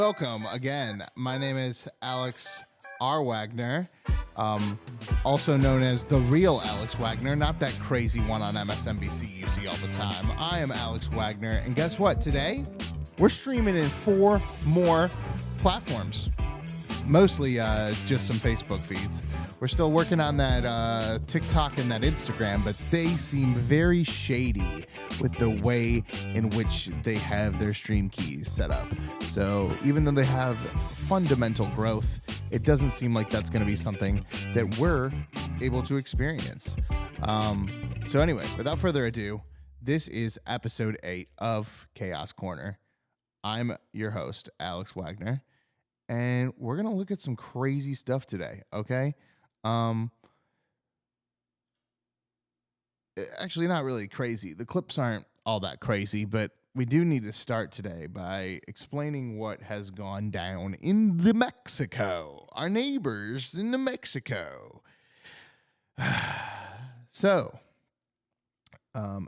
Welcome again. My name is Alex R. Wagner, also known as the real Alex Wagner, not that crazy one on MSNBC you see all the time. I am Alex Wagner, and guess what? Today, we're streaming in 4 more platforms. Mostly just some Facebook feeds. We're still working on that TikTok and that Instagram, but they seem very shady with the way in which they have their stream keys set up. So even though they have fundamental growth, it doesn't seem like that's going to be something that we're able to experience. So anyway, without further ado, this is episode 8 of Chaos Corner. I'm your host, Alex Wagner. And we're going to look at some crazy stuff today, okay? Actually, not really crazy. The clips aren't all that crazy, but we do need to start today by explaining what has gone down in the Mexico, our neighbors in New Mexico. So,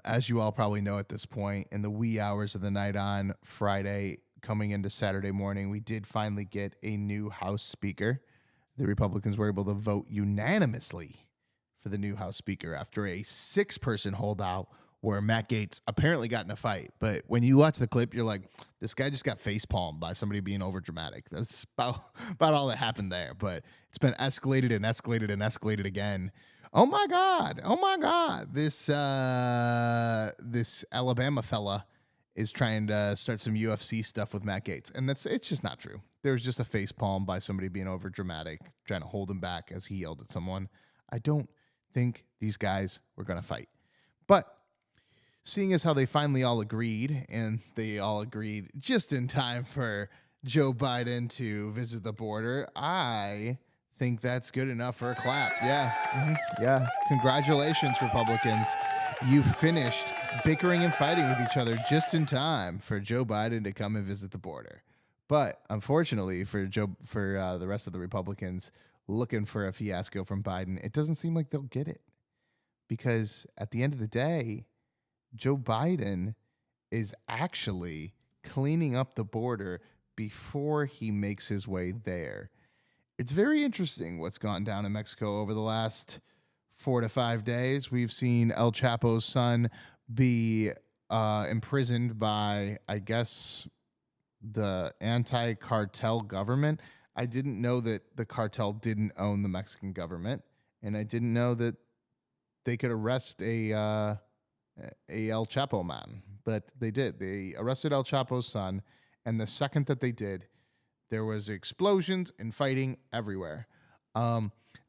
as you all probably know at this point, in the wee hours of the night on Friday, coming into Saturday morning, we did finally get a new House Speaker. The Republicans were able to vote unanimously for the new House Speaker after a 6-person holdout where Matt Gaetz apparently got in a fight. But when you watch the clip, you're like, this guy just got facepalmed by somebody being overdramatic. That's about all that happened there. But it's been escalated and escalated and escalated again. Oh my God. This Alabama fella is trying to start some UFC stuff with Matt Gaetz. And it's just not true. There was just a facepalm by somebody being over dramatic, trying to hold him back as he yelled at someone. I don't think these guys were going to fight. But seeing as how they finally all agreed, and they all agreed just in time for Joe Biden to visit the border, I think that's good enough for a clap. Yeah. Congratulations, Republicans. You finished bickering and fighting with each other just in time for Joe Biden to come and visit the border. But unfortunately for the rest of the Republicans looking for a fiasco from Biden, it doesn't seem like they'll get it. Because at the end of the day, Joe Biden is actually cleaning up the border before he makes his way there. It's very interesting what's gone down in Mexico over the last 4 to 5 days. We've seen El Chapo's son be imprisoned by, I guess, the anti-cartel government. I didn't know that the cartel didn't own the Mexican government, and I didn't know that they could arrest a El Chapo man, but they did. They arrested El Chapo's son, and the second that they did, there was explosions and fighting everywhere.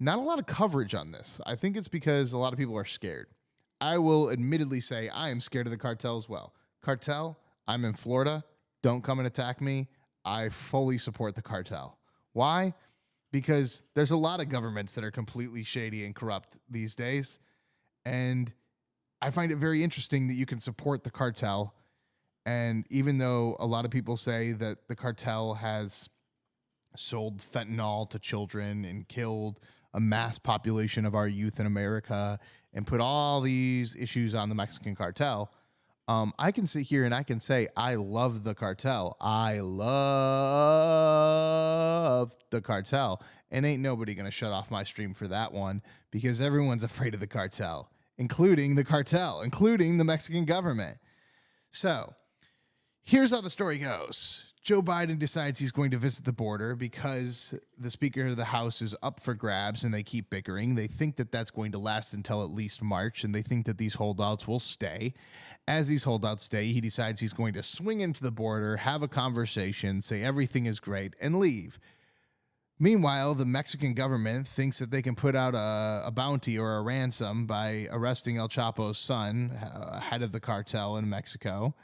Not a lot of coverage on this. I think it's because a lot of people are scared. I will admittedly say I am scared of the cartel as well. Cartel, I'm in Florida. Don't come and attack me. I fully support the cartel. Why? Because there's a lot of governments that are completely shady and corrupt these days. And I find it very interesting that you can support the cartel. And even though a lot of people say that the cartel has sold fentanyl to children and killed a mass population of our youth in America and put all these issues on the Mexican cartel, I can sit here and I can say, I love the cartel. I love the cartel. And ain't nobody going to shut off my stream for that one because everyone's afraid of the cartel, including the Mexican government. So here's how the story goes. Joe Biden decides he's going to visit the border because the Speaker of the House is up for grabs and they keep bickering. They think that that's going to last until at least March, and they think that these holdouts will stay. As these holdouts stay, he decides he's going to swing into the border, have a conversation, say everything is great, and leave. Meanwhile, the Mexican government thinks that they can put out a bounty or a ransom by arresting El Chapo's son, head of the cartel in Mexico,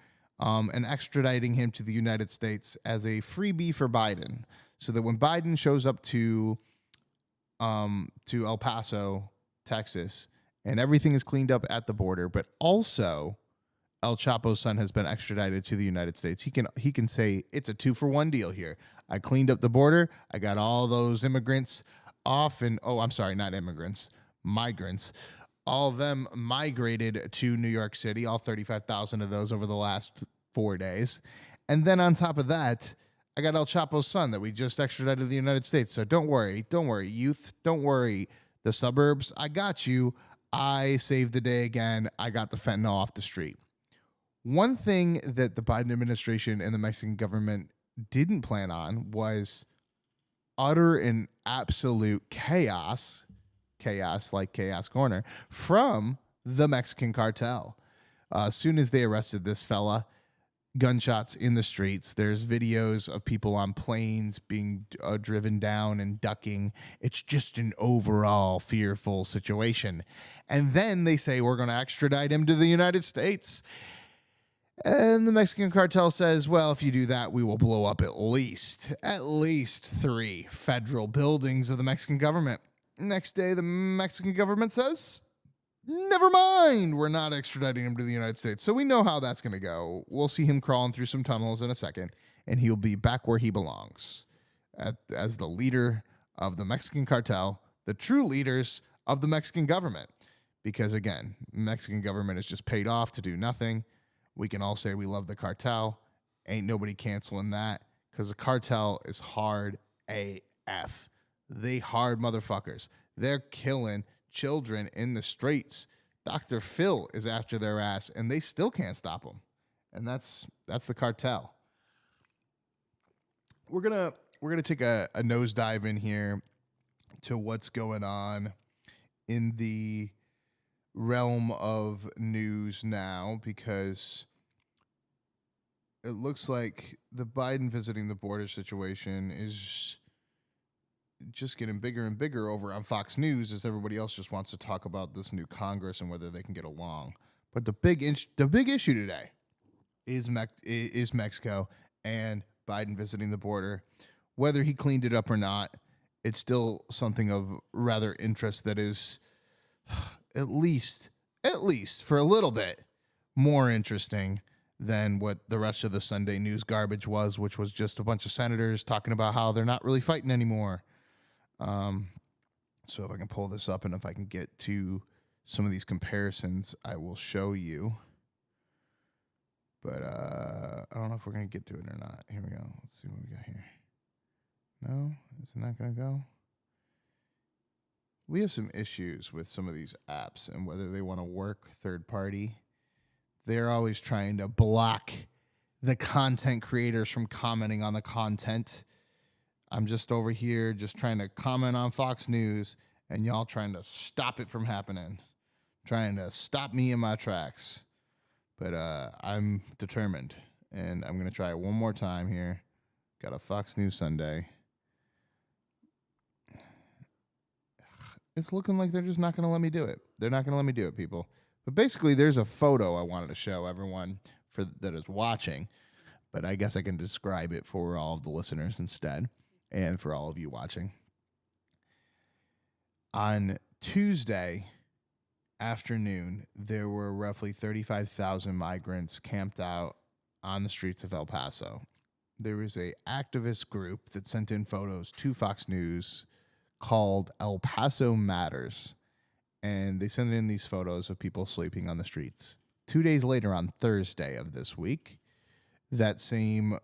and extraditing him to the United States as a freebie for Biden, so that when Biden shows up to El Paso, Texas, and everything is cleaned up at the border, but also El Chapo's son has been extradited to the United States, he can say it's a 2-for-1 deal here. I cleaned up the border. I got all those immigrants off, and not immigrants, migrants. All of them migrated to New York City, all 35,000 of those over the last 4 days. And then on top of that, I got El Chapo's son that we just extradited to the United States. So don't worry, youth, don't worry. The suburbs, I got you. I saved the day again. I got the fentanyl off the street. One thing that the Biden administration and the Mexican government didn't plan on was utter and absolute chaos like Chaos Corner, from the Mexican cartel. As soon as they arrested this fella, gunshots in the streets. There's videos of people on planes being driven down and ducking. It's just an overall fearful situation. And then they say, we're going to extradite him to the United States. And the Mexican cartel says, well, if you do that, we will blow up at least 3 federal buildings of the Mexican government. Next day, the Mexican government says, never mind, we're not extraditing him to the United States. So we know how that's going to go. We'll see him crawling through some tunnels in a second, and he'll be back where he belongs, as the leader of the Mexican cartel, the true leaders of the Mexican government. Because, again, Mexican government is just paid off to do nothing. We can all say we love the cartel. Ain't nobody canceling that, because the cartel is hard AF. They hard motherfuckers. They're killing children in the streets. Dr. Phil is after their ass, and they still can't stop them. And that's the cartel. We're gonna take a nosedive in here to what's going on in the realm of news now, because it looks like the Biden visiting the border situation is just getting bigger and bigger over on Fox News, as everybody else just wants to talk about this new Congress and whether they can get along. But the big issue today is Mexico and Biden visiting the border. Whether he cleaned it up or not, it's still something of rather interest that is at least for a little bit more interesting than what the rest of the Sunday news garbage was, which was just a bunch of senators talking about how they're not really fighting anymore. So if I can pull this up and if I can get to some of these comparisons, I will show you. But I don't know if we're going to get to it or not. Here we go. Let's see what we got here. No, is it not going to go? We have some issues with some of these apps and whether they want to work third party. They're always trying to block the content creators from commenting on the content. I'm just over here just trying to comment on Fox News, and y'all trying to stop it from happening, trying to stop me in my tracks. But I'm determined, and I'm going to try it one more time here. Got a Fox News Sunday. It's looking like they're just not going to let me do it. They're not going to let me do it, people. But basically, there's a photo I wanted to show everyone that is watching, but I guess I can describe it for all of the listeners instead. And for all of you watching. On Tuesday afternoon, there were roughly 35,000 migrants camped out on the streets of El Paso. There was an activist group that sent in photos to Fox News called El Paso Matters. And they sent in these photos of people sleeping on the streets. 2 days later, on Thursday of this week, that same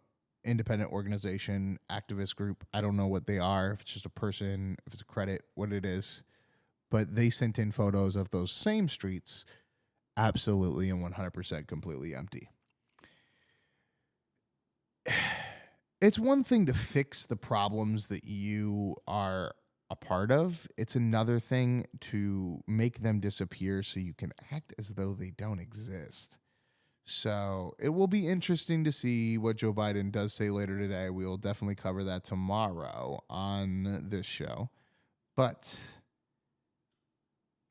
independent organization, activist group, I don't know what they are, if it's just a person, if it's a credit, what it is, but they sent in photos of those same streets absolutely and 100% completely empty. It's one thing to fix the problems that you are a part of. It's another thing to make them disappear so you can act as though they don't exist. So it will be interesting to see what Joe Biden does say later today. We will definitely cover that tomorrow on this show. But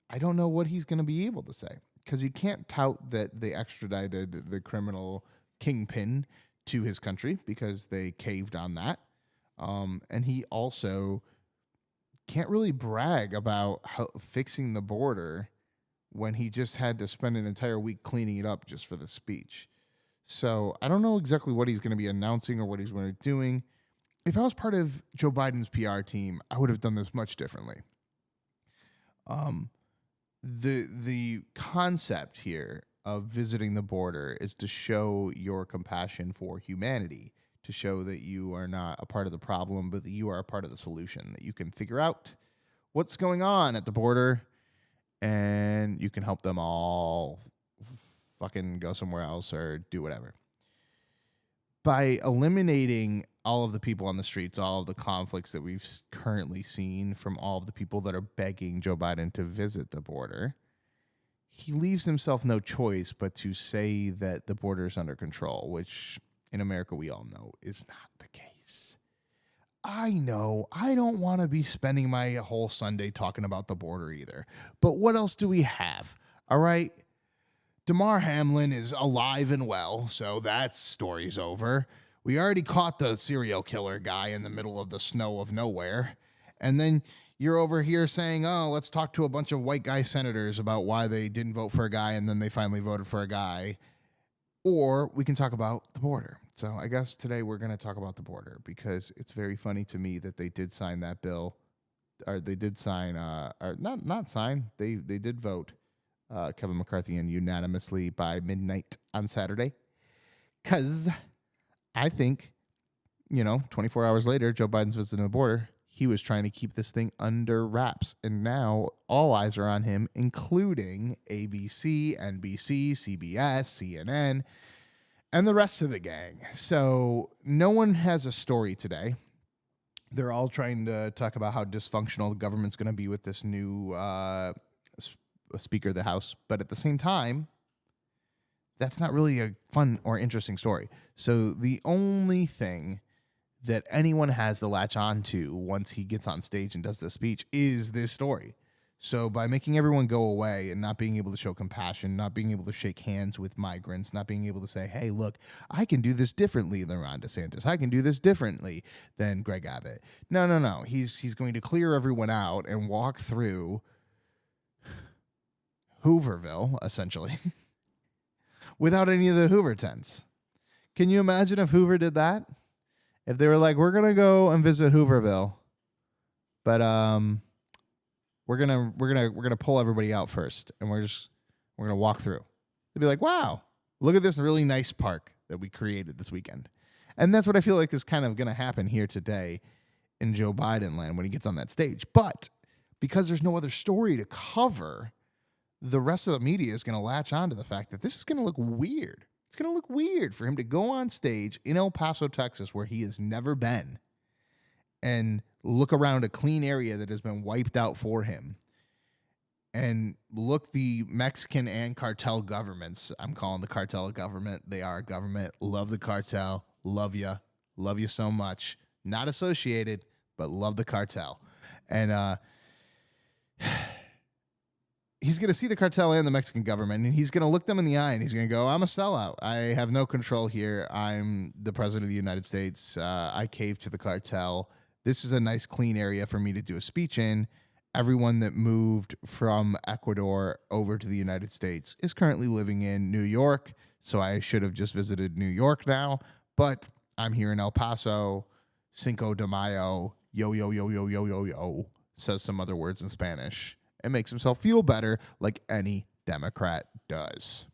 I don't know what he's going to be able to say, because he can't tout that they extradited the criminal kingpin to his country because they caved on that. And he also can't really brag about fixing the border when he just had to spend an entire week cleaning it up just for the speech. So I don't know exactly what he's going to be announcing or what he's going to be doing. If I was part of Joe Biden's PR team, I would have done this much differently. The concept here of visiting the border is to show your compassion for humanity, to show that you are not a part of the problem, but that you are a part of the solution, that you can figure out what's going on at the border and you can help them all fucking go somewhere else or do whatever. By eliminating all of the people on the streets, all of the conflicts that we've currently seen from all of the people that are begging Joe Biden to visit the border, he leaves himself no choice but to say that the border is under control, which in America we all know is not the case. I know I don't want to be spending my whole Sunday talking about the border either, but what else do we have? All right. Damar Hamlin is alive and well, so that story's over. We already caught the serial killer guy in the middle of the snow of nowhere. And then you're over here saying, oh, let's talk to a bunch of white guy senators about why they didn't vote for a guy and then they finally voted for a guy. Or we can talk about the border. So I guess today we're going to talk about the border because it's very funny to me that they did sign that bill. Or they did sign, or not sign, they did vote. Kevin McCarthy in unanimously by midnight on Saturday. Because I think, 24 hours later, Joe Biden's visiting the border. He was trying to keep this thing under wraps. And now all eyes are on him, including ABC, NBC, CBS, CNN, and the rest of the gang. So no one has a story today. They're all trying to talk about how dysfunctional the government's going to be with this new Speaker of the House, but at the same time, that's not really a fun or interesting story. So the only thing that anyone has to latch on to once he gets on stage and does this speech is this story. So by making everyone go away and not being able to show compassion, not being able to shake hands with migrants, not being able to say, hey, look, I can do this differently than Ron DeSantis. I can do this differently than Greg Abbott. No. He's going to clear everyone out and walk through Hooverville, essentially, without any of the Hoover tents. Can you imagine if Hoover did that? If they were like, we're gonna go and visit Hooverville, but we're gonna pull everybody out first, and we're gonna walk through. They'd be like, wow, look at this really nice park that we created this weekend. And that's what I feel like is kind of gonna happen here today in Joe Biden land when he gets on that stage. But because there's no other story to cover, the rest of the media is going to latch on to the fact that this is going to look weird. It's going to look weird for him to go on stage in El Paso, Texas, where he has never been, and look around a clean area that has been wiped out for him, and look the Mexican and cartel governments. I'm calling the cartel a government. They are a government. Love the cartel. Love you so much. Not associated, but love the cartel. And he's going to see the cartel and the Mexican government, and he's going to look them in the eye, and he's going to go, I'm a sellout. I have no control here. I'm the president of the United States. I cave to the cartel. This is a nice, clean area for me to do a speech in. Everyone that moved from Ecuador over to the United States is currently living in New York, so I should have just visited New York now, but I'm here in El Paso, Cinco de Mayo, yo, says some other words in Spanish, and makes himself feel better like any Democrat does.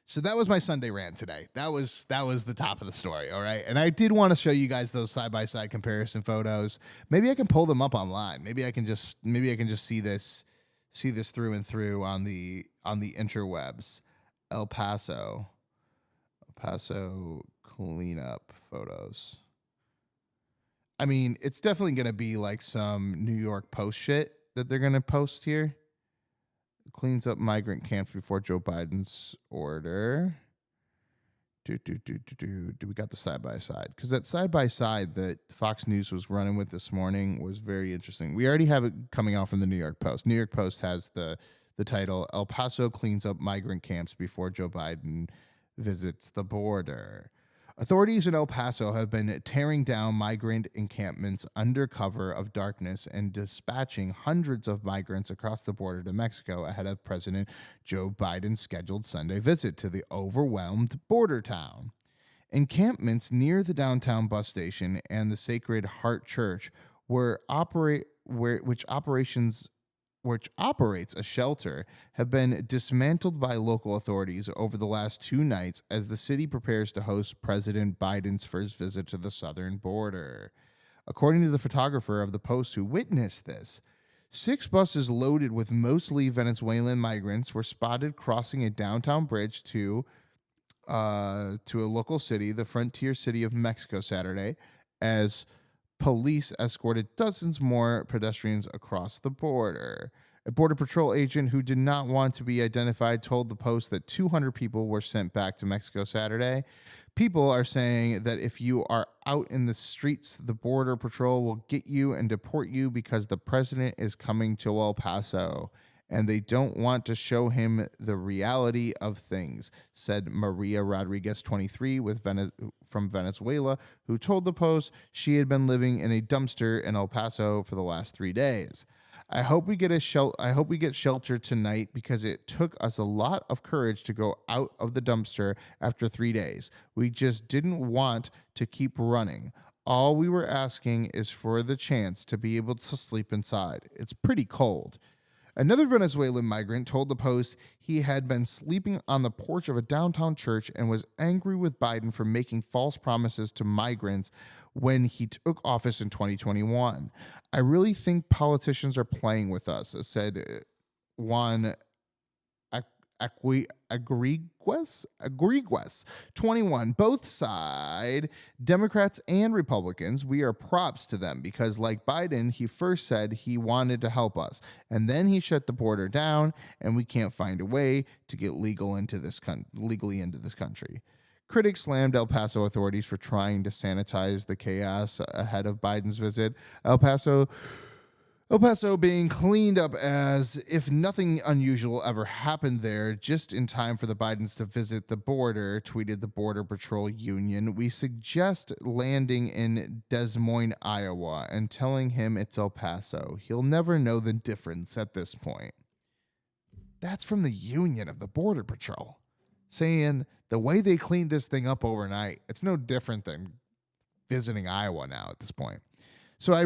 So that was my Sunday rant today. That was the top of the story, all right? And I did want to show you guys those side-by-side comparison photos. Maybe I can pull them up online. Maybe I can just see this through and through on the interwebs. El Paso cleanup photos. I mean, it's definitely going to be like some New York Post shit that they're going to post here. Cleans up migrant camps before Joe Biden's order. Do we got the side-by-side? Because that side-by-side that Fox News was running with this morning was very interesting. We already have it coming out from the New York Post. New York Post has the title, El Paso cleans up migrant camps before Joe Biden visits the border. Authorities in El Paso have been tearing down migrant encampments under cover of darkness and dispatching hundreds of migrants across the border to Mexico ahead of President Joe Biden's scheduled Sunday visit to the overwhelmed border town. Encampments near the downtown bus station and the Sacred Heart Church which operations which operates a shelter, have been dismantled by local authorities over the last 2 nights as the city prepares to host President Biden's first visit to the southern border. According to the photographer of the Post who witnessed this, 6 buses loaded with mostly Venezuelan migrants were spotted crossing a downtown bridge to a local city, the frontier city of Mexico, Saturday, as police escorted dozens more pedestrians across the border. A Border Patrol agent who did not want to be identified told the Post that 200 people were sent back to Mexico Saturday. People are saying that if you are out in the streets, the Border Patrol will get you and deport you because the president is coming to El Paso, and they don't want to show him the reality of things, said Maria Rodriguez, 23, from Venezuela, who told the Post she had been living in a dumpster in El Paso for the last 3 days. I hope we get shelter tonight because it took us a lot of courage to go out of the dumpster after 3 days. We just didn't want to keep running. All we were asking is for the chance to be able to sleep inside. It's pretty cold. Another Venezuelan migrant told the Post he had been sleeping on the porch of a downtown church and was angry with Biden for making false promises to migrants when he took office in 2021. I really think politicians are playing with us, said Juan Agriguez, 21. Both side, Democrats and Republicans, we are props to them because, like Biden, he first said he wanted to help us, and then he shut the border down, and we can't find a way to get legally into this country. Critics slammed El Paso authorities for trying to sanitize the chaos ahead of Biden's visit. El Paso being cleaned up as if nothing unusual ever happened there, just in time for the Bidens to visit the border, tweeted the Border Patrol Union. We suggest landing in Des Moines, Iowa, and telling him it's El Paso. He'll never know the difference at this point. That's from the Union of the Border Patrol, saying the way they cleaned this thing up overnight, it's no different than visiting Iowa now at this point. So I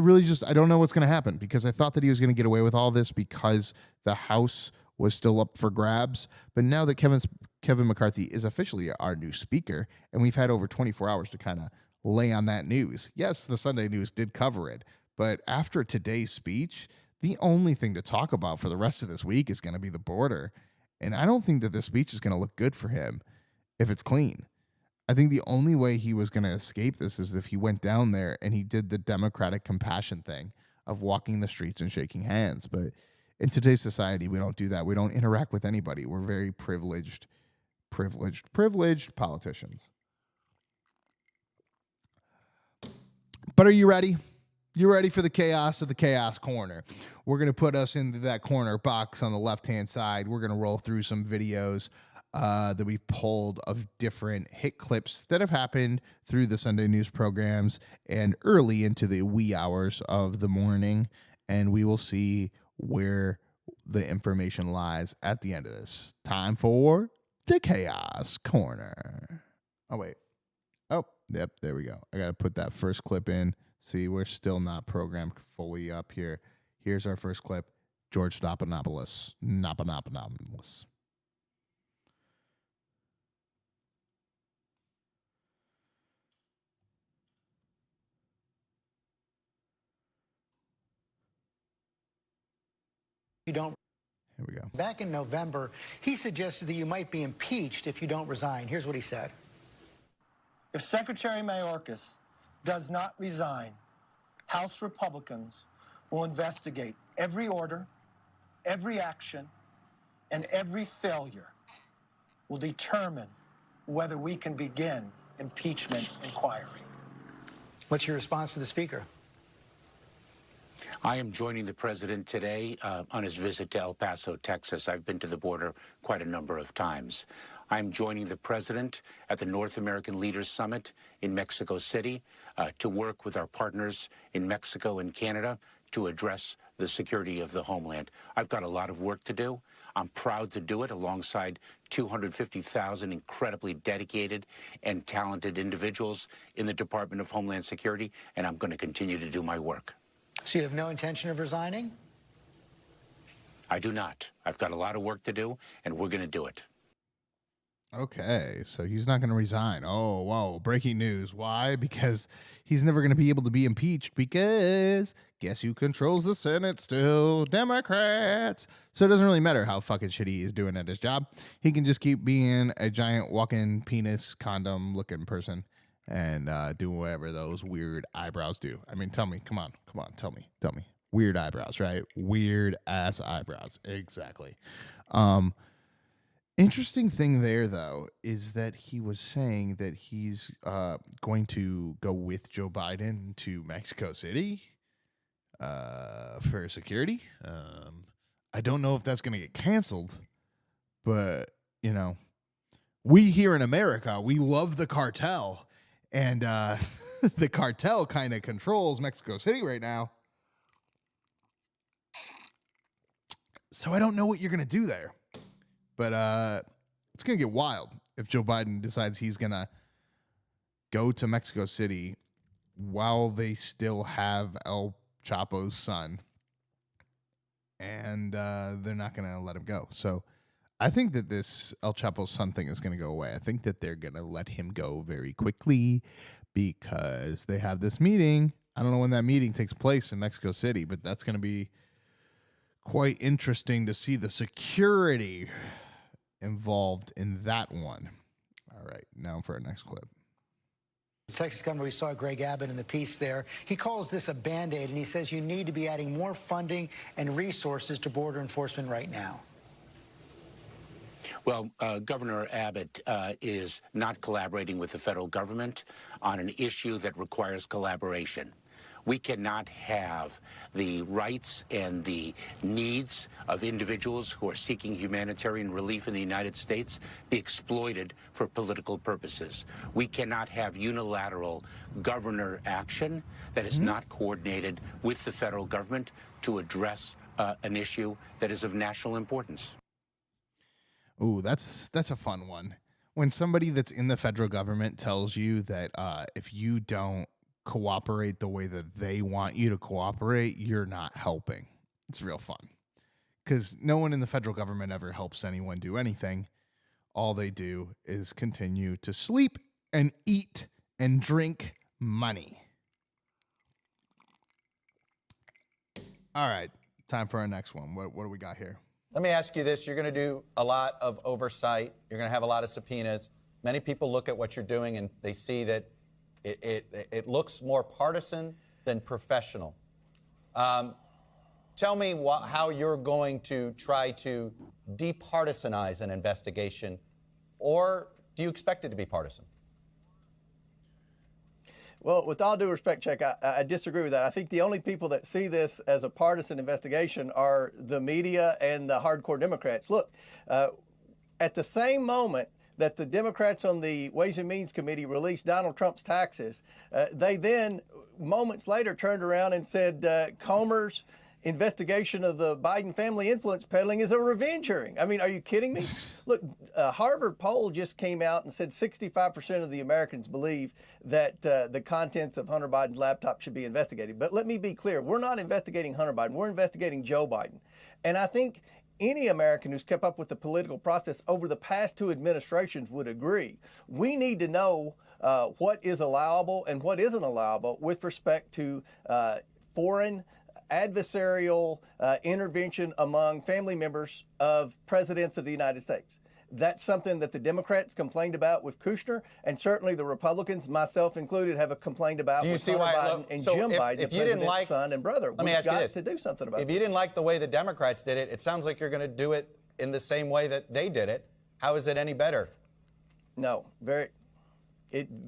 don't know what's going to happen because I thought that he was going to get away with all this because the House was still up for grabs. But now that Kevin McCarthy is officially our new speaker, and we've had over 24 hours to kind of lay on that news. Yes, the Sunday news did cover it. But after today's speech, the only thing to talk about for the rest of this week is going to be the border. And I don't think that this speech is going to look good for him if it's clean. I think the only way he was going to escape this is if he went down there and he did the democratic compassion thing of walking the streets and shaking hands. But in today's society, we don't do that. We don't interact with anybody. We're very privileged politicians. But are you ready? You ready for the chaos of the chaos corner? We're going to put us into that corner box on the left-hand side. We're going to roll through some videos that we pulled of different hit clips that have happened through the Sunday news programs and early into the wee hours of the morning. And we will see where the information lies at the end of this. Time for the Chaos Corner. Oh, wait. Oh, yep, there we go. I got to put that first clip in. See, we're still not programmed fully up here. Here's our first clip. George Stephanopoulos. Stephanopoulos. You don't. Here we go. Back in November, he suggested that you might be impeached if you don't resign. Here's what he said. If Secretary Mayorkas does not resign, House Republicans will investigate every order, every action, and every failure. Will determine whether we can begin impeachment inquiry. What's your response to the Speaker? I am joining the president today on his visit to El Paso, Texas. I've been to the border quite a number of times. I'm joining the president at the North American Leaders Summit in Mexico City to work with our partners in Mexico and Canada to address the security of the homeland. I've got a lot of work to do. I'm proud to do it alongside 250,000 incredibly dedicated and talented individuals in the Department of Homeland Security, and I'm going to continue to do my work. So you have no intention of resigning? I do not. I've got a lot of work to do, and we're going to do it. Okay, so he's not going to resign. Oh, whoa, breaking news. Why? Because he's never going to be able to be impeached because guess who controls the Senate still? Democrats. So it doesn't really matter how fucking shitty he's doing at his job. He can just keep being a giant walking penis condom looking person and do whatever those weird eyebrows do. I mean, tell me, come on, tell me. Weird eyebrows, right? Weird ass eyebrows. Exactly. Interesting thing there, though, is that he was saying that he's going to go with Joe Biden to Mexico City for security. I don't know if that's going to get canceled, but, you know, we here in America, we love the cartel, and the cartel kind of controls Mexico City right now. So I don't know what you're going to do there. But it's going to get wild if Joe Biden decides he's going to go to Mexico City while they still have El Chapo's son. And they're not going to let him go. So I think that this El Chapo's son thing is going to go away. I think that they're going to let him go very quickly because they have this meeting. I don't know when that meeting takes place in Mexico City, but that's going to be quite interesting to see the security involved in that one. All right, now for our next clip. Texas Governor, we saw Greg Abbott in the piece there. He calls this a Band-Aid, and he says you need to be adding more funding and resources to border enforcement right now. Well, Governor Abbott is not collaborating with the federal government on an issue that requires collaboration. We cannot have the rights and the needs of individuals who are seeking humanitarian relief in the United States be exploited for political purposes. We cannot have unilateral governor action that is not coordinated with the federal government to address an issue that is of national importance. Ooh, that's a fun one. When somebody that's in the federal government tells you that if you don't cooperate the way that they want you to cooperate, you're not helping. It's real fun because no one in the federal government ever helps anyone do anything. All they do is continue to sleep and eat and drink money. All right, time for our next one. What do we got here? Let me ask you this. You're going to do a lot of oversight. You're going to have a lot of subpoenas. Many people look at what you're doing and they see that it looks more partisan than professional. Tell me how you're going to try to departisanize an investigation, or do you expect it to be partisan? Well, with all due respect, Chuck, I disagree with that. I think the only people that see this as a partisan investigation are the media and the hardcore Democrats. Look, at the same moment that the Democrats on the Ways and Means Committee released Donald Trump's taxes, they then, moments later, turned around and said Comer's investigation of the Biden family influence peddling is a revenge hearing. I mean, are you kidding me? Look, a Harvard poll just came out and said 65% of the Americans believe that the contents of Hunter Biden's laptop should be investigated. But let me be clear, we're not investigating Hunter Biden, we're investigating Joe Biden. And I think any American who's kept up with the political process over the past two administrations would agree. We need to know what is allowable and what isn't allowable with respect to foreign adversarial intervention among family members of presidents of the United States. That's something that the Democrats complained about with Kushner, and certainly the Republicans, myself included, have complained about with Hunter Biden and Jim Biden, the president's son and brother. We've got to do something about it. If you didn't like the way the Democrats did it, it sounds like you're going to do it in the same way that they did it. How is it any better? No,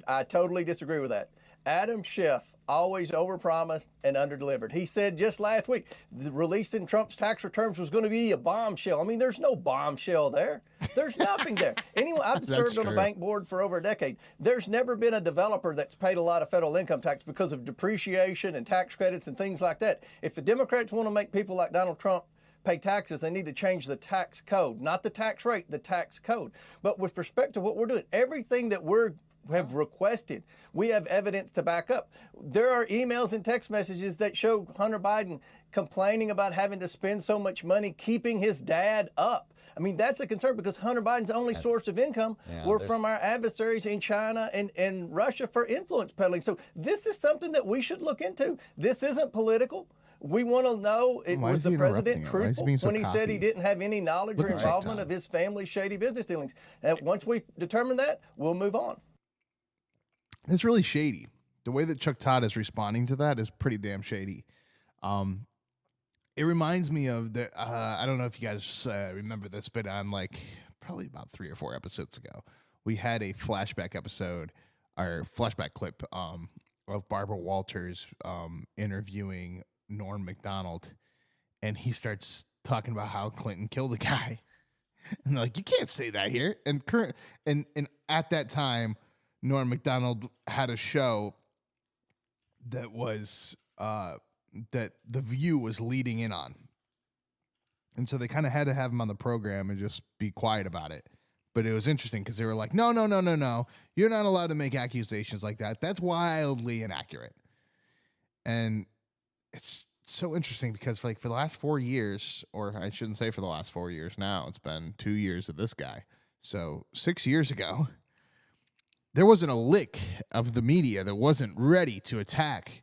I totally disagree with that. Adam Schiff always overpromised and underdelivered. He said just last week, the release in Trump's tax returns was going to be a bombshell. I mean, there's no bombshell there. There's nothing there. Anyway, I've served on a bank board for over a decade. There's never been a developer that's paid a lot of federal income tax because of depreciation and tax credits and things like that. If the Democrats want to make people like Donald Trump pay taxes, they need to change the tax code, not the tax rate, the tax code. But with respect to what we're doing, everything that we're have requested. We have evidence to back up. There are emails and text messages that show Hunter Biden complaining about having to spend so much money keeping his dad up. I mean, that's a concern because Hunter Biden's only source of income were from our adversaries in China and Russia for influence peddling. So this is something that we should look into. This isn't political. We want to know, was the president truthful when he said he didn't have any knowledge or involvement of his family's shady business dealings? Once we determine that, we'll move on. It's really shady. The way that Chuck Todd is responding to that is pretty damn shady. It reminds me of the, I don't know if you guys remember this, but on probably about 3 or 4 episodes ago, we had a flashback episode, or flashback clip of Barbara Walters interviewing Norm Macdonald, and he starts talking about how Clinton killed a guy. And they're like, you can't say that here. And at that time, Norm Macdonald had a show that was that The View was leading in on. And so they kind of had to have him on the program and just be quiet about it. But it was interesting because they were like, no. You're not allowed to make accusations like that. That's wildly inaccurate. And it's so interesting because for the last 4 years, or I shouldn't say for the last 4 years now, it's been 2 years of this guy. So 6 years ago, there wasn't a lick of the media that wasn't ready to attack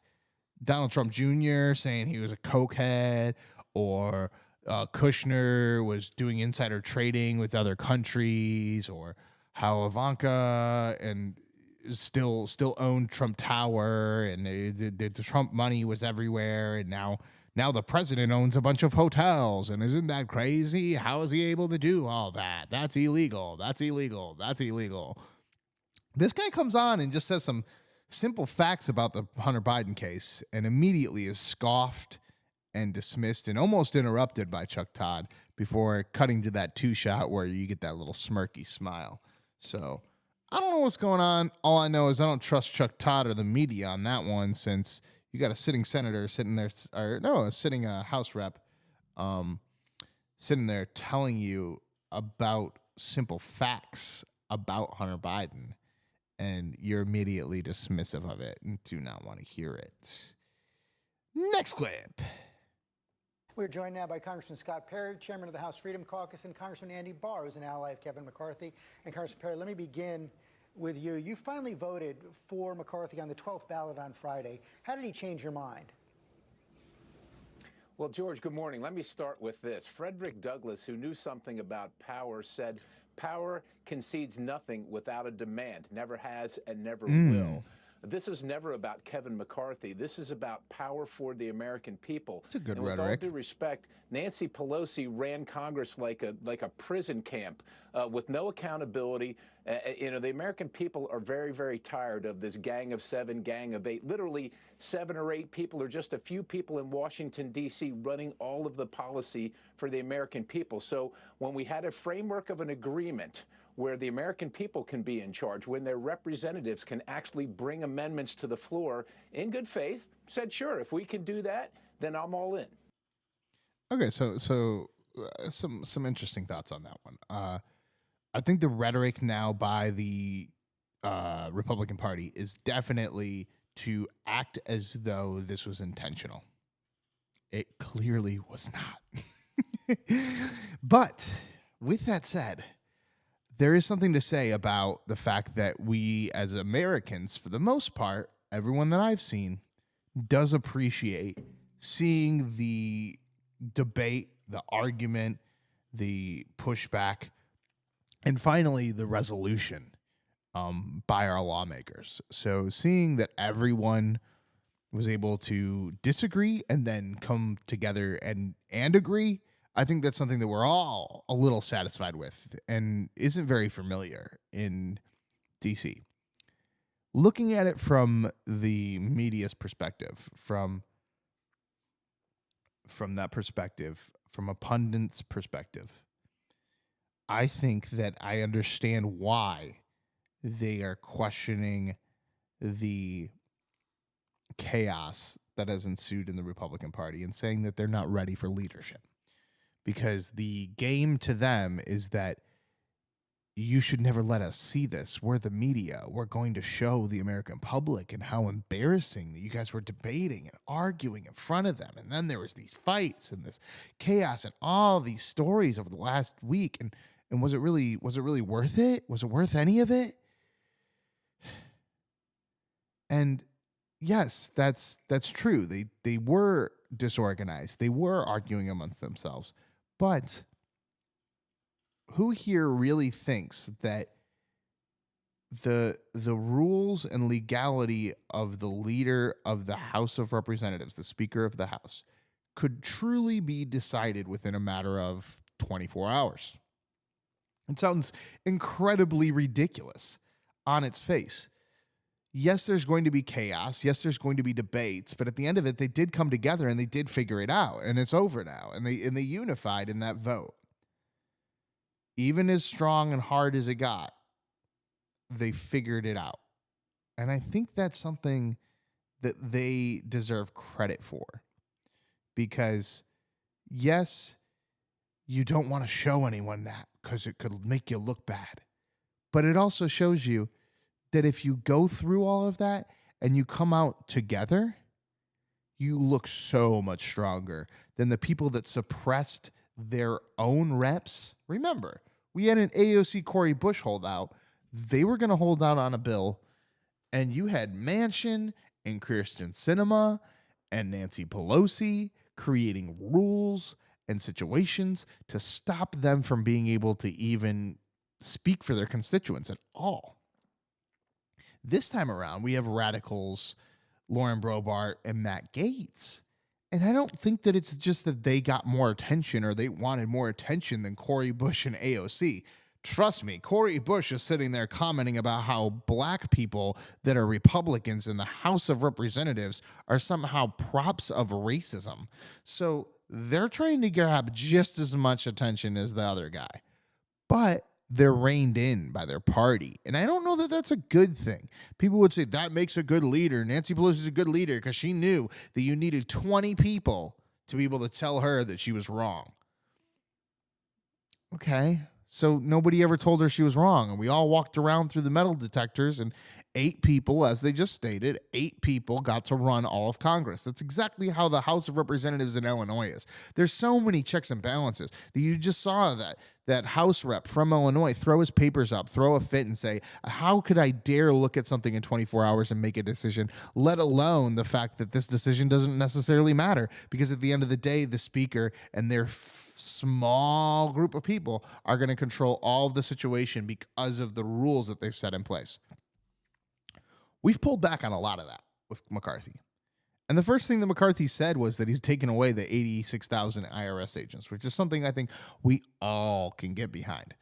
Donald Trump Jr., saying he was a cokehead, or Kushner was doing insider trading with other countries, or how Ivanka and still owned Trump Tower, and the Trump money was everywhere, and now the president owns a bunch of hotels, and isn't that crazy? How is he able to do all that? That's illegal. That's illegal. That's illegal. This guy comes on and just says some simple facts about the Hunter Biden case and immediately is scoffed and dismissed and almost interrupted by Chuck Todd before cutting to that 2-shot where you get that little smirky smile. So I don't know what's going on. All I know is I don't trust Chuck Todd or the media on that one, since you got a sitting senator sitting there, a sitting House rep sitting there telling you about simple facts about Hunter Biden, and you're immediately dismissive of it and do not want to hear it. Next clip. We're joined now by Congressman Scott Perry, chairman of the House Freedom Caucus, and Congressman Andy Barr, who's an ally of Kevin McCarthy. And Congressman Perry, let me begin with you. You finally voted for McCarthy on the 12th ballot on Friday. How did he change your mind? Well, George, good morning. Let me start with this. Frederick Douglass, who knew something about power, said, "Power concedes nothing without a demand, never has and never will." This is never about Kevin McCarthy. This is about power for the American people. It's a good and rhetoric. With all due respect, Nancy Pelosi ran Congress like a prison camp with no accountability. The American people are very, very tired of this gang of 7, gang of 8. Literally 7 or 8 people, or just a few people in Washington, D.C. running all of the policy for the American people. So when we had a framework of an agreement where the American people can be in charge, when their representatives can actually bring amendments to the floor in good faith, said, sure, if we can do that, then I'm all in. Okay, so some interesting thoughts on that one. I think the rhetoric now by the Republican Party is definitely to act as though this was intentional. It clearly was not. But with that said, there is something to say about the fact that we as Americans, for the most part, everyone that I've seen, does appreciate seeing the debate, the argument, the pushback, and finally the resolution by our lawmakers. So seeing that everyone was able to disagree and then come together and agree, I think that's something that we're all a little satisfied with and isn't very familiar in DC. Looking at it from the media's perspective, from that perspective, from a pundit's perspective, I think that I understand why they are questioning the chaos that has ensued in the Republican Party and saying that they're not ready for leadership. Because the game to them is that you should never let us see this. We're the media. We're going to show the American public and how embarrassing that you guys were debating and arguing in front of them. And then there was these fights and this chaos and all these stories over the last week. And was it really worth it? Was it worth any of it? And yes, that's true. They were disorganized. They were arguing amongst themselves. But who here really thinks that the rules and legality of the leader of the House of Representatives, the Speaker of the House, could truly be decided within a matter of 24 hours? It sounds incredibly ridiculous on its face. Yes, there's going to be chaos. Yes, there's going to be debates. But at the end of it, they did come together and they did figure it out. And it's over now. And they unified in that vote. Even as strong and hard as it got, they figured it out. And I think that's something that they deserve credit for. Because, yes, you don't want to show anyone that because it could make you look bad. But it also shows you that if you go through all of that and you come out together, you look so much stronger than the people that suppressed their own reps. Remember, we had an AOC Cori Bush holdout. They were going to hold out on a bill, and you had Manchin and Kyrsten Sinema and Nancy Pelosi creating rules and situations to stop them from being able to even speak for their constituents at all. This time around, we have radicals, Lauren Brobart and Matt Gaetz. And I don't think that it's just that they got more attention or they wanted more attention than Cori Bush and AOC. Trust me, Cori Bush is sitting there commenting about how black people that are Republicans in the House of Representatives are somehow props of racism. So they're trying to grab just as much attention as the other guy. But they're reined in by their party. And I don't know that that's a good thing. People would say that makes a good leader. Nancy Pelosi is a good leader because she knew that you needed 20 people to be able to tell her that she was wrong. Okay. So nobody ever told her she was wrong. And we all walked around through the metal detectors, and 8 people, as they just stated, 8 people got to run all of Congress. That's exactly how the House of Representatives in Illinois is. There's so many checks and balances that you just saw that House rep from Illinois throw his papers up, throw a fit and say, how could I dare look at something in 24 hours and make a decision, let alone the fact that this decision doesn't necessarily matter, because at the end of the day, the speaker and their small group of people are going to control all of the situation because of the rules that they've set in place. We've pulled back on a lot of that with McCarthy. And the first thing that McCarthy said was that he's taken away the 86,000 IRS agents, which is something I think we all can get behind.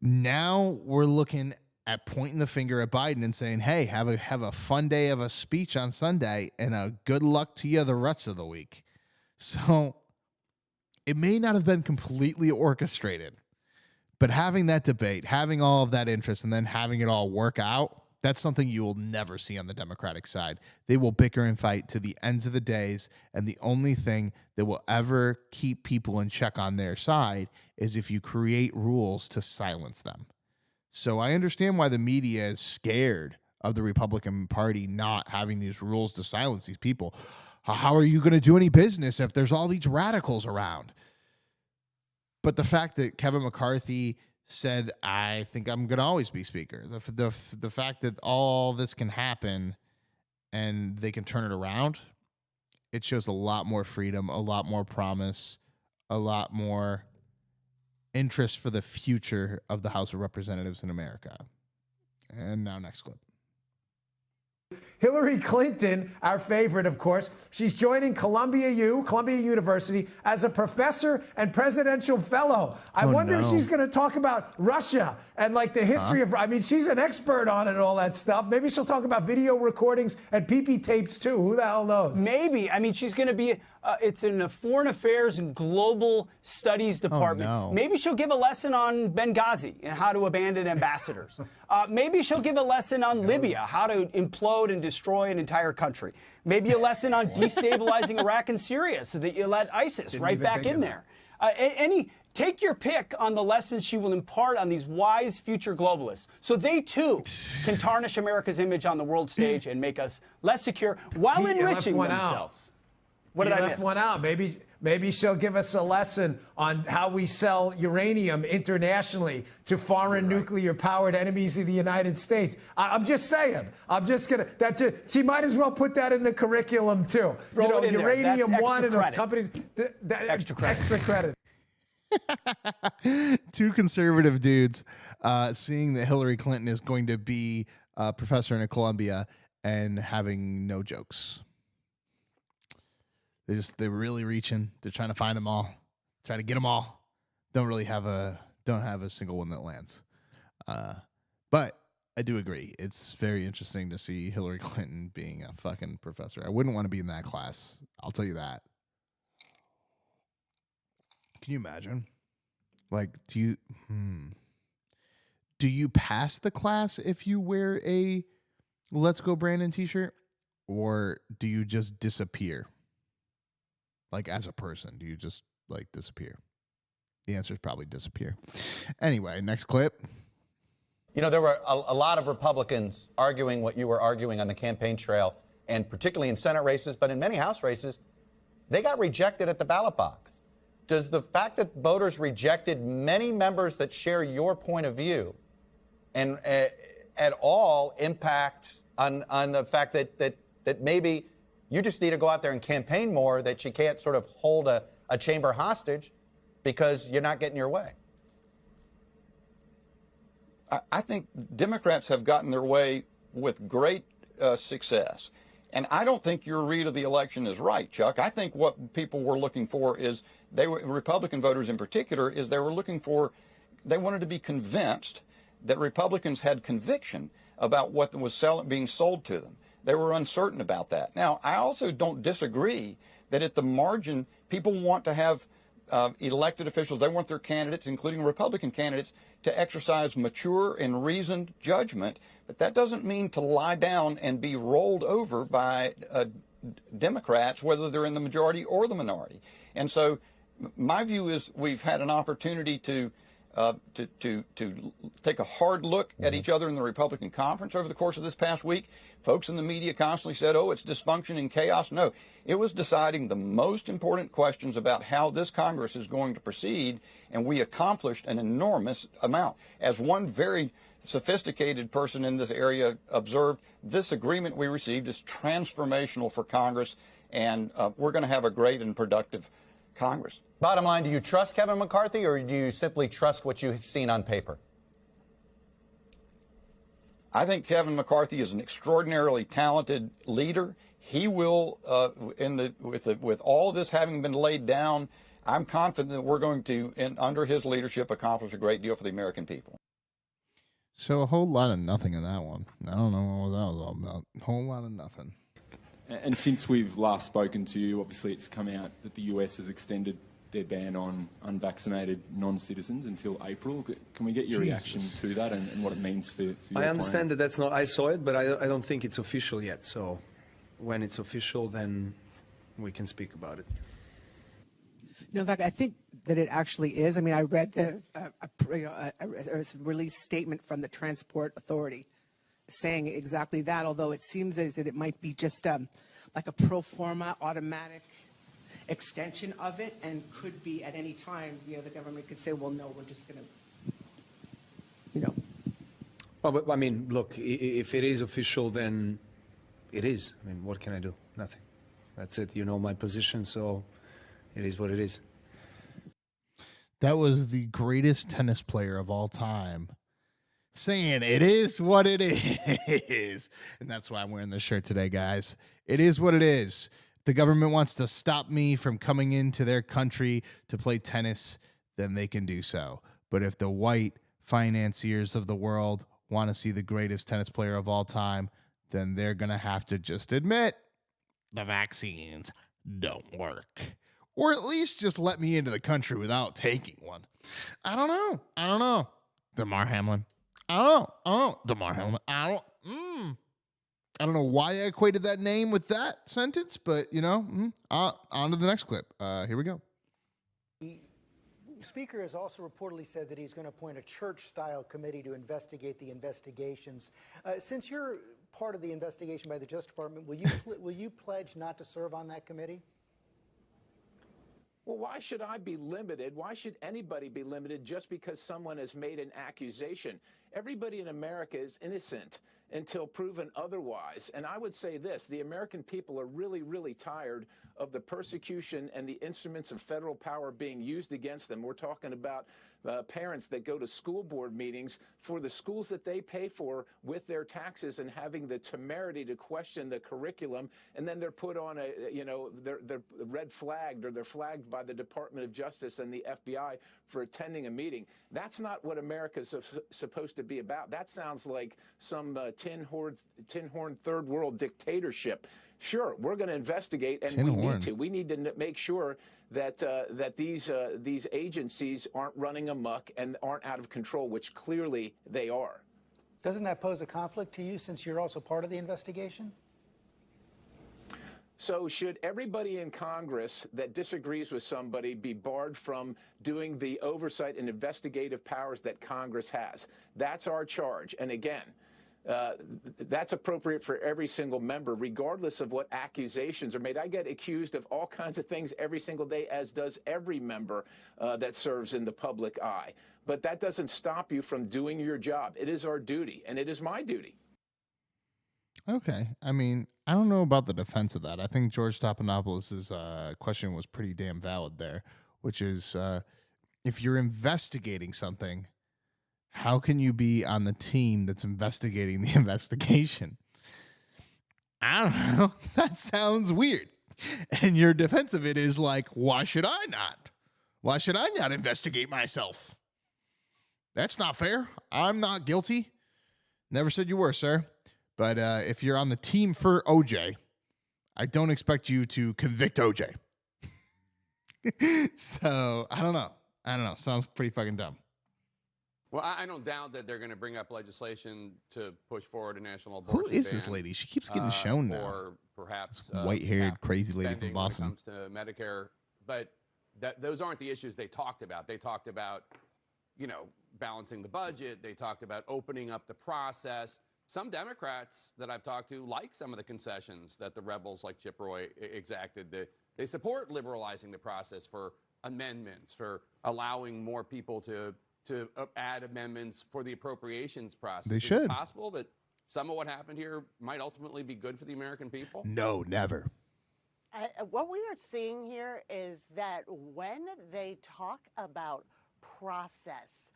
Now we're looking at pointing the finger at Biden and saying, hey, have a fun day of a speech on Sunday and a good luck to you the rest of the week. So it may not have been completely orchestrated, but having that debate, having all of that interest, and then having it all work out, that's something you will never see on the Democratic side. They will bicker and fight to the ends of the days, and the only thing that will ever keep people in check on their side is if you create rules to silence them. So I understand why the media is scared of the Republican Party not having these rules to silence these people. How are you going to do any business if there's all these radicals around? But the fact that Kevin McCarthy said, I think I'm going to always be speaker. The fact that all this can happen and they can turn it around, it shows a lot more freedom, a lot more promise, a lot more interest for the future of the House of Representatives in America. And now next clip. Hillary Clinton, our favorite, of course, she's joining Columbia University, as a professor and presidential fellow. I wonder if she's going to talk about Russia and like the history of, I mean, she's an expert on it and all that stuff. Maybe she'll talk about video recordings and PP tapes too. Who the hell knows? Maybe. I mean, she's going to be, it's in the Foreign Affairs and Global Studies Department. Oh, no. Maybe she'll give a lesson on Benghazi and how to abandon ambassadors. Maybe she'll give a lesson on Libya, how to implode and destroy an entire country. Maybe a lesson on destabilizing Iraq and Syria so that you let ISIS right back in there. Take your pick on the lessons she will impart on these wise future globalists, so they too can tarnish America's image on the world stage and make us less secure while enriching themselves. What did I miss? One out. Maybe she'll give us a lesson on how we sell uranium internationally to foreign nuclear-powered enemies of the United States. I'm just saying. I'm just gonna. She might as well put that in the curriculum too. Throw it in Uranium there. One and those Credit. companies. Extra credit. Extra credit. Two conservative dudes seeing that Hillary Clinton is going to be a professor in Columbia and having no jokes. They're really reaching. They're trying to find them all, trying to get them all. Don't have a single one that lands. But I do agree. It's very interesting to see Hillary Clinton being a fucking professor. I wouldn't want to be in that class. I'll tell you that. Can you imagine? Like, do you pass the class if you wear a Let's Go Brandon t-shirt, or do you just disappear? Like, as a person, do you just like disappear? The answer is probably disappear. Anyway, next clip. You know, there were a lot of Republicans arguing what you were arguing on the campaign trail, and particularly in Senate races, but in many House races, they got rejected at the ballot box. Does the fact that voters rejected many members that share your point of view and at all impact on the fact that maybe you just need to go out there and campaign more, that you can't sort of hold a chamber hostage because you're not getting your way? I think Democrats have gotten their way with great success. And I don't think your read of the election is right, Chuck. I think what people were looking for is, Republican voters in particular, is they wanted to be convinced that Republicans had conviction about what was being sold to them. They were uncertain about that. Now, I also don't disagree that at the margin, people want to have elected officials, they want their candidates, including Republican candidates, to exercise mature and reasoned judgment. But that doesn't mean to lie down and be rolled over by Democrats, whether they're in the majority or the minority. And so my view is we've had an opportunity to take a hard look at each other in the Republican conference over the course of this past week. Folks in the media constantly said, oh, it's dysfunction and chaos. No, it was deciding the most important questions about how this Congress is going to proceed, and we accomplished an enormous amount. As one very sophisticated person in this area observed, this agreement we received is transformational for Congress, and we're going to have a great and productive Congress. Bottom line, do you trust Kevin McCarthy, or do you simply trust what you've seen on paper? I think Kevin McCarthy is an extraordinarily talented leader. He will, with all of this having been laid down, I'm confident that we're going to, under his leadership, accomplish a great deal for the American people. So a whole lot of nothing in that one. I don't know what that was all about. A whole lot of nothing. And since we've last spoken to you, obviously it's come out that the US has extended their ban on unvaccinated non-citizens until April. Can we get your reaction to that and what it means for your I understand that that's not, I saw it, but I don't think it's official yet. So when it's official, then we can speak about it. No, in fact, I think that it actually is. I mean, I read a release statement from the Transport Authority saying exactly that, although it seems as that it might be just like a pro forma automatic extension of it, and could be at any time, the government could say, well, no, we're just going to, Well, but I mean, look, if it is official, then it is. I mean, what can I do? Nothing. That's it. You know my position, so it is what it is. That was the greatest tennis player of all time saying it is what it is. And that's why I'm wearing this shirt today, guys. It is what it is. The government wants to stop me from coming into their country to play tennis, then they can do so. But if the white financiers of the world want to see the greatest tennis player of all time, then they're going to have to just admit the vaccines don't work. Or at least just let me into the country without taking one. I don't know. DeMar Hamlin. I don't know. DeMar Hamlin. I don't know why I equated that name with that sentence, but, on to the next clip. Here we go. Speaker has also reportedly said that he's going to appoint a church-style committee to investigate the investigations. Since you're part of the investigation by the Justice Department, will you pledge not to serve on that committee? Well, why should I be limited? Why should anybody be limited just because someone has made an accusation? Everybody in America is innocent until proven otherwise. And I would say this, the American people are really, really tired of the persecution and the instruments of federal power being used against them. We're talking about parents that go to school board meetings for the schools that they pay for with their taxes and having the temerity to question the curriculum, and then they're put on they're red flagged, or they're flagged by the Department of Justice and the FBI for attending a meeting. That's not what America's supposed to be about. That sounds like some tin horn third world dictatorship. Sure, we're going to investigate, and we need to. We need to make sure that these agencies aren't running amok and aren't out of control, which clearly they are. Doesn't that pose a conflict to you, since you're also part of the investigation? So should everybody in Congress that disagrees with somebody be barred from doing the oversight and investigative powers that Congress has? That's our charge. And again, that's appropriate for every single member, regardless of what accusations are made. I get accused of all kinds of things every single day, as does every member that serves in the public eye. But that doesn't stop you from doing your job. It is our duty, and it is my duty. Okay. I mean, I don't know about the defense of that. I think George Stephanopoulos' question was pretty damn valid there, which is if you're investigating something, how can you be on the team that's investigating the investigation? I don't know. That sounds weird. And your defense of it is like, why should I not? Why should I not investigate myself? That's not fair. I'm not guilty. Never said you were, sir. But if you're on the team for OJ, I don't expect you to convict OJ. So, I don't know. Sounds pretty fucking dumb. Well, I don't doubt that they're going to bring up legislation to push forward a national abortion ban. Who is this lady? She keeps getting shown now. Or perhaps white-haired crazy lady from Boston. When it comes to Medicare, but those aren't the issues they talked about. They talked about, balancing the budget. They talked about opening up the process. Some Democrats that I've talked to like some of the concessions that the rebels like Chip Roy exacted. They support liberalizing the process for amendments, for allowing more people to add amendments for the appropriations process. They should. Is it possible that some of what happened here might ultimately be good for the American people? No, never. What we are seeing here is that when they talk about process,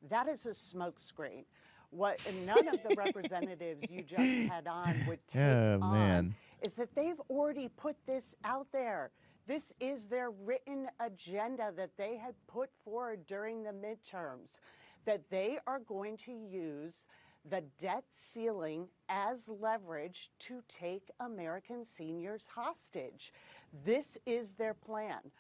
that is a smokescreen. What none of the representatives you just had on would take on is that they've already put this out there. This is their written agenda that they had put forward during the midterms, that they are going to use the debt ceiling as leverage to take American seniors hostage. This is their plan.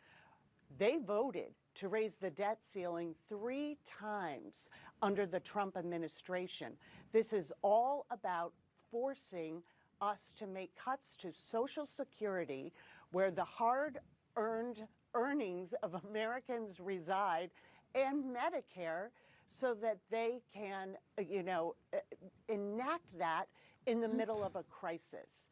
They voted to raise the debt ceiling 3 times under the Trump administration. This is all about forcing us to make cuts to Social Security, where the hard-earned earnings of Americans reside, and Medicare, so that they can, enact that in the middle of a crisis.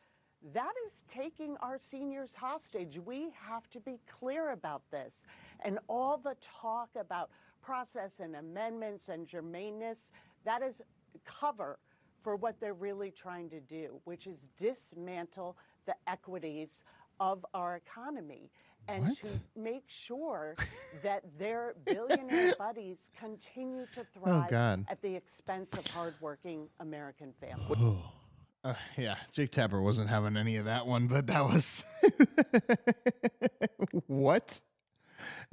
That is taking our seniors hostage. We have to be clear about this. And all the talk about process and amendments and germaneness, that is cover for what they're really trying to do, which is dismantle the equities of our economy and to make sure that their billionaire buddies continue to thrive at the expense of hardworking American families. Yeah, Jake Tapper wasn't having any of that one, but that was... What?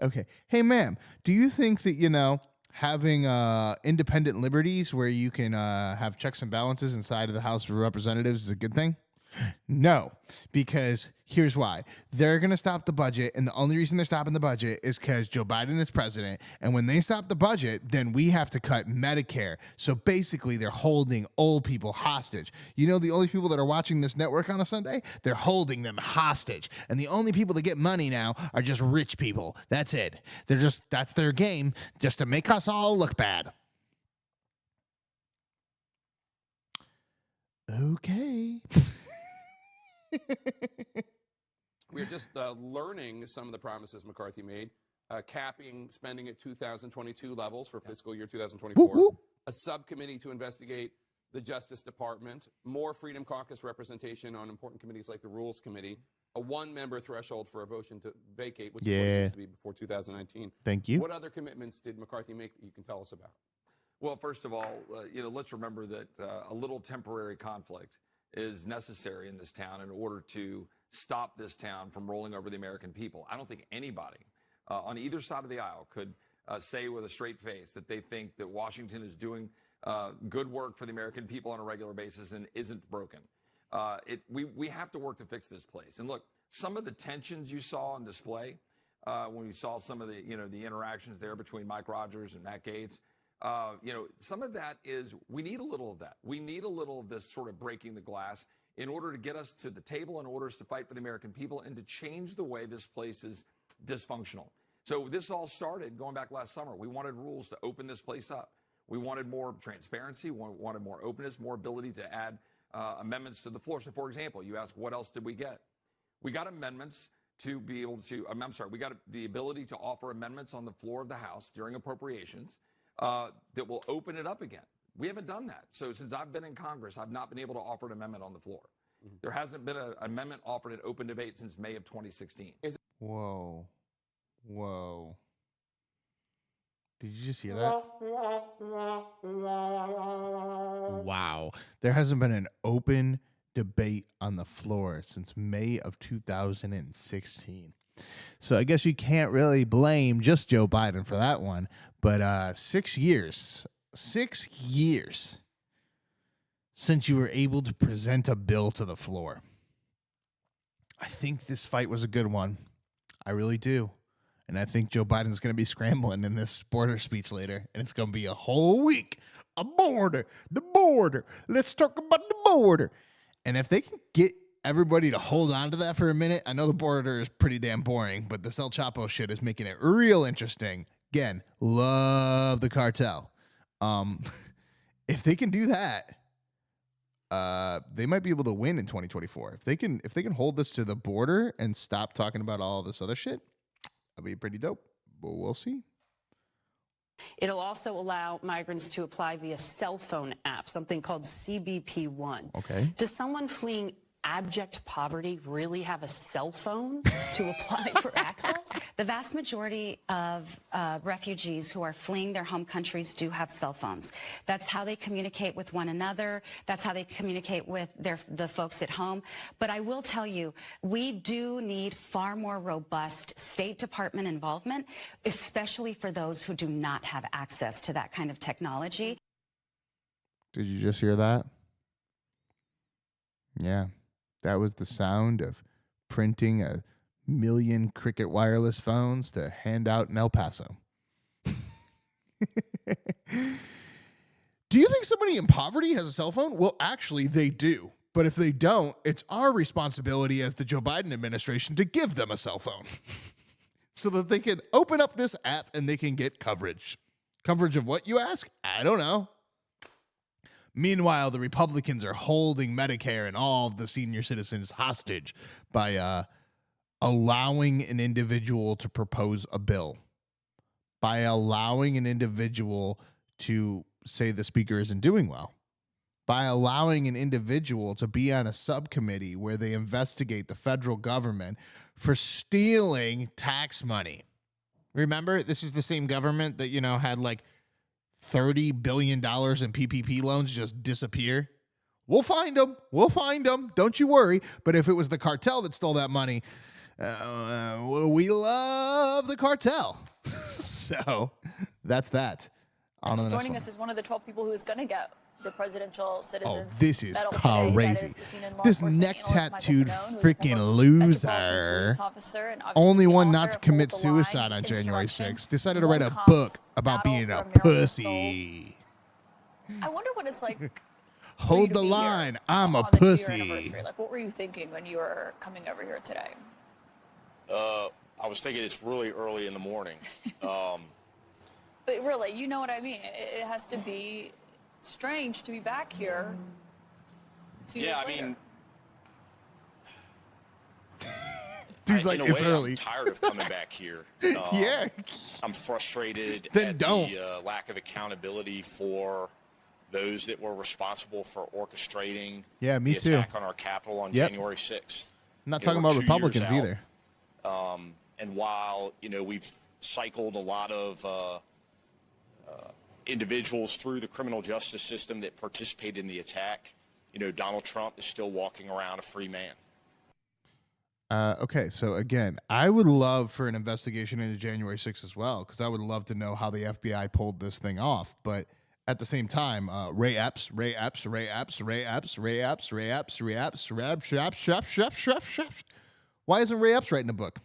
Okay. Hey, ma'am, do you think that, having independent liberties where you can have checks and balances inside of the House of Representatives is a good thing? No, because Here's why. They're going to stop the budget, and the only reason they're stopping the budget is because Joe Biden is president, and when they stop the budget, then we have to cut Medicare. So basically, they're holding old people hostage. You know, the only people that are watching this network on a Sunday, they're holding them hostage. And the only people that get money now are just rich people. That's it. That's their game, just to make us all look bad. Okay. We're just learning some of the promises McCarthy made, capping spending at 2022 levels for fiscal year 2024, whoop, whoop. A subcommittee to investigate the Justice Department, more Freedom Caucus representation on important committees like the Rules Committee, a one-member threshold for a motion to vacate, which is what it used to be before 2019. Thank you. What other commitments did McCarthy make that you can tell us about? Well, first of all, let's remember that a little temporary conflict is necessary in this town in order to stop this town from rolling over the American people. I don't think anybody on either side of the aisle could say with a straight face that they think that Washington is doing good work for the American people on a regular basis and isn't broken. We have to work to fix this place. And look, some of the tensions you saw on display when we saw some of the the interactions there between Mike Rogers and Matt Gaetz. Some of that is we need a little of that. We need a little of this sort of breaking the glass in order to get us to the table, in order to fight for the American people and to change the way this place is dysfunctional. So this all started going back last summer. We wanted rules to open this place up. We wanted more transparency. We wanted more openness, more ability to add amendments to the floor. So, for example, you ask, what else did we get? We got amendments to be able to, we got the ability to offer amendments on the floor of the House during appropriations that will open it up again. We haven't done that. So since I've been in Congress, I've not been able to offer an amendment on the floor. Mm-hmm. There hasn't been an amendment offered at open debate since May of 2016. Whoa. Did you just hear that? Wow. There hasn't been an open debate on the floor since May of 2016. So I guess you can't really blame just Joe Biden for that one. But 6 years since you were able to present a bill to the floor. I think this fight was a good one. I really do. And I think Joe Biden's going to be scrambling in this border speech later. And it's going to be a whole week. The border. Let's talk about the border. And if they can get everybody to hold on to that for a minute, I know the border is pretty damn boring, but this El Chapo shit is making it real interesting. Again, love the cartel. If they can do that, they might be able to win in 2024. If they can hold this to the border and stop talking about all this other shit, that'd be pretty dope. But we'll see. It'll also allow migrants to apply via cell phone app, something called CBP-1. Okay. Does someone fleeing abject poverty really have a cell phone to apply for access? The vast majority of refugees who are fleeing their home countries do have cell phones. That's how they communicate with one another. That's how they communicate with the folks at home. But I will tell you, we do need far more robust State Department involvement, especially for those who do not have access to that kind of technology. Did you just hear that? Yeah. That was the sound of printing 1 million Cricket wireless phones to hand out in El Paso. Do you think somebody in poverty has a cell phone? Well, actually, they do. But if they don't, it's our responsibility as the Joe Biden administration to give them a cell phone so that they can open up this app and they can get coverage. Coverage of what, you ask? I don't know. Meanwhile, the Republicans are holding Medicare and all of the senior citizens hostage by allowing an individual to propose a bill, by allowing an individual to say the speaker isn't doing well, by allowing an individual to be on a subcommittee where they investigate the federal government for stealing tax money. Remember, this is the same government that, had like $30 billion in PPP loans just disappear. We'll find them. Don't you worry. But if it was the cartel that stole that money, we love the cartel. So that's that. Joining us is one of the 12 people who is going to get the presidential citizens. Oh, this is medal today. crazy. That is seen in law This enforcement neck analyst Michael tattooed Fanone, who is a freaking former loser. Metropolitan Police officer, and obviously Only the one author not to of commit Hold the Line, suicide on January Insurrection, 6th. Decided to write a One book Comp's about Battle being for a America's pussy. I wonder what it's like. Hold the line. I'm a pussy. Like, what were you thinking when you were coming over here today? I was thinking it's really early in the morning. But really, you know what I mean. It has to be strange to be back here 2 years later. Dude's like, in a it's way, early. I'm tired of coming back here. Yeah. I'm frustrated Then at don't. the lack of accountability for those that were responsible for orchestrating Yeah, me the too. attack on our Capitol on Yep. January 6th. I'm not You know, talking we're about 2 Republicans years either. out. And while, we've cycled a lot of individuals through the criminal justice system that participated in the attack, Donald Trump is still walking around a free man. Okay, so again, I would love for an investigation into January 6th as well, because I would love to know how the FBI pulled this thing off. But at the same time, Ray Epps. Why isn't Ray Epps writing a book?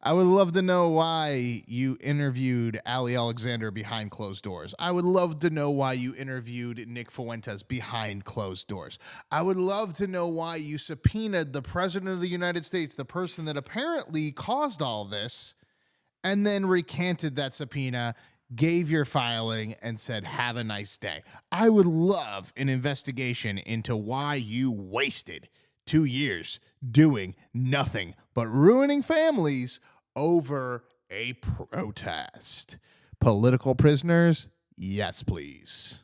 I would love to know why you interviewed Ali Alexander behind closed doors. I would love to know why you interviewed Nick Fuentes behind closed doors. I would love to know why you subpoenaed the president of the United States, the person that apparently caused all this, and then recanted that subpoena, gave your filing, and said, have a nice day. I would love an investigation into why you wasted 2 years doing nothing but ruining families over a protest. Political prisoners? Yes, please.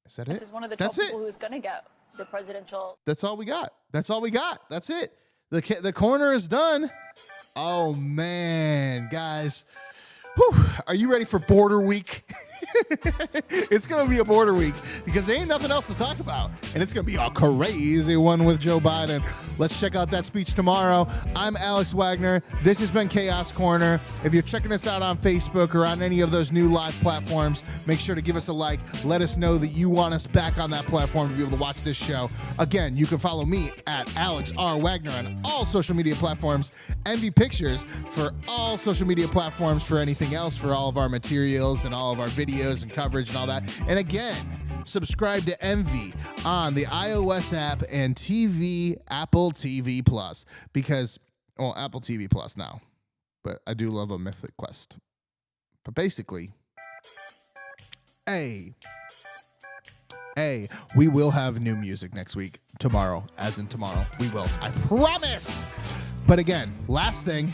Is that This it? is one of the That's 12 it. people who's going to get the presidential. That's all we got. That's all we got. That's it. The corner is done. Oh, man, guys. Whew. Are you ready for border week? It's going to be a border week because there ain't nothing else to talk about. And it's going to be a crazy one with Joe Biden. Let's check out that speech tomorrow. I'm Alex Wagner. This has been Chaos Corner. If you're checking us out on Facebook or on any of those new live platforms, make sure to give us a like. Let us know that you want us back on that platform to be able to watch this show. Again, you can follow me at Alex R. Wagner on all social media platforms. Envy Pictures for all social media platforms for anything else, for all of our materials and all of our videos and coverage and all that. And again, subscribe to Envy on the iOS app and Apple TV Plus, because, well, Apple TV Plus now, but I do love a Mythic Quest. But basically, we will have new music next week, tomorrow, as in tomorrow. We will, I promise. But again, last thing,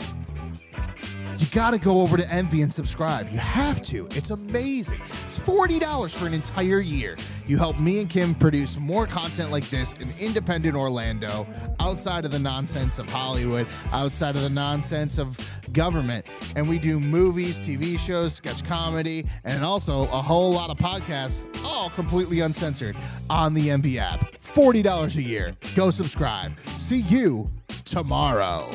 you got to go over to Envy and subscribe. You have to. It's amazing. It's $40 for an entire year. You help me and Kim produce more content like this in independent Orlando, outside of the nonsense of Hollywood, outside of the nonsense of government. And we do movies, TV shows, sketch comedy, and also a whole lot of podcasts, all completely uncensored on the Envy app. $40 a year. Go subscribe. See you tomorrow.